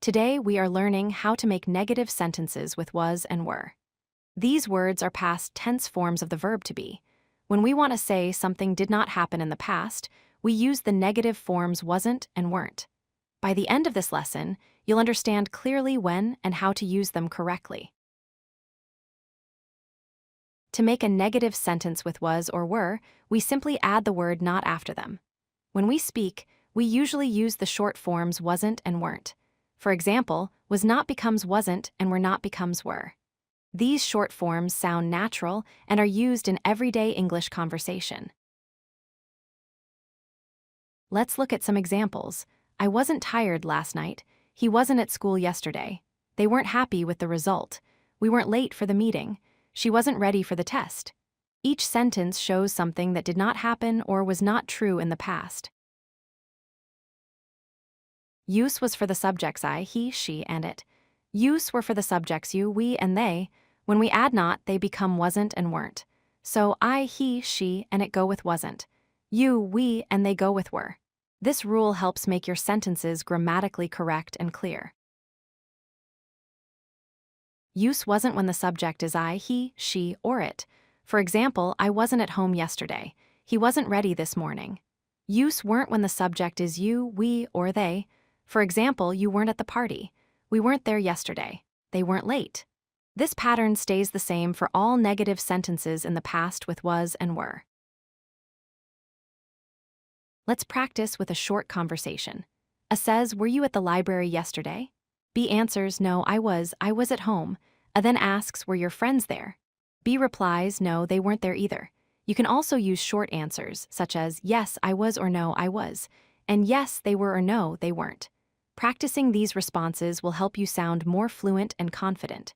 Today, we are learning how to make negative sentences with was and were. These words are past tense forms of the verb to be. When we want to say something did not happen in the past, we use the negative forms wasn't and weren't. By the end of this lesson, you'll understand clearly when and how to use them correctly. To make a negative sentence with was or were, we simply add the word not after them. When we speak, we usually use the short forms wasn't and weren't. For example, was not becomes wasn't and were not becomes were. These short forms sound natural and are used in everyday English conversation. Let's look at some examples. I wasn't tired last night. He wasn't at school yesterday. They weren't happy with the result. We weren't late for the meeting. She wasn't ready for the test. Each sentence shows something that did not happen or was not true in the past. Use was for the subjects I, he, she, and it. Use were for the subjects you, we, and they. When we add not, they become wasn't and weren't. So I, he, she, and it go with wasn't. You, we, and they go with were. This rule helps make your sentences grammatically correct and clear. Use wasn't when the subject is I, he, she, or it. For example, I wasn't at home yesterday. He wasn't ready this morning. Use weren't when the subject is you, we, or they. For example, you weren't at the party. We weren't there yesterday. They weren't late. This pattern stays the same for all negative sentences in the past with was and were. Let's practice with a short conversation. A says, were you at the library yesterday? B answers, no, I was at home. A then asks, were your friends there? B replies, no, they weren't there either. You can also use short answers, such as, yes, I was, or no, I was, and yes, they were, or no, they weren't. Practicing these responses will help you sound more fluent and confident.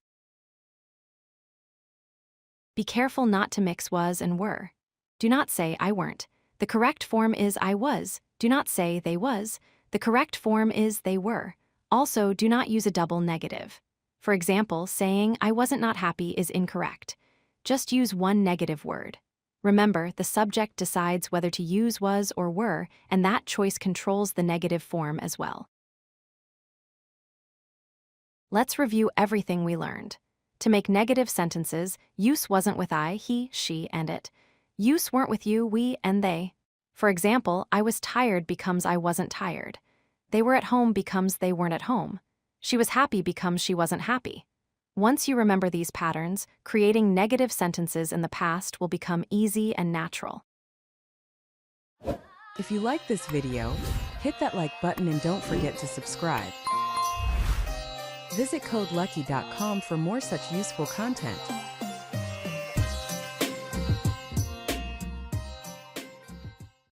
Be careful not to mix was and were. Do not say I weren't. The correct form is I was. Do not say they was. The correct form is they were. Also, do not use a double negative. For example, saying I wasn't not happy is incorrect. Just use one negative word. Remember, the subject decides whether to use was or were, and that choice controls the negative form as well. Let's review everything we learned. To make negative sentences, use wasn't with I, he, she, and it. Use weren't with you, we, and they. For example, I was tired becomes I wasn't tired. They were at home becomes they weren't at home. She was happy becomes she wasn't happy. Once you remember these patterns, creating negative sentences in the past will become easy and natural. If you like this video, hit that like button and don't forget to subscribe. Visit CodeLucky.com for more such useful content.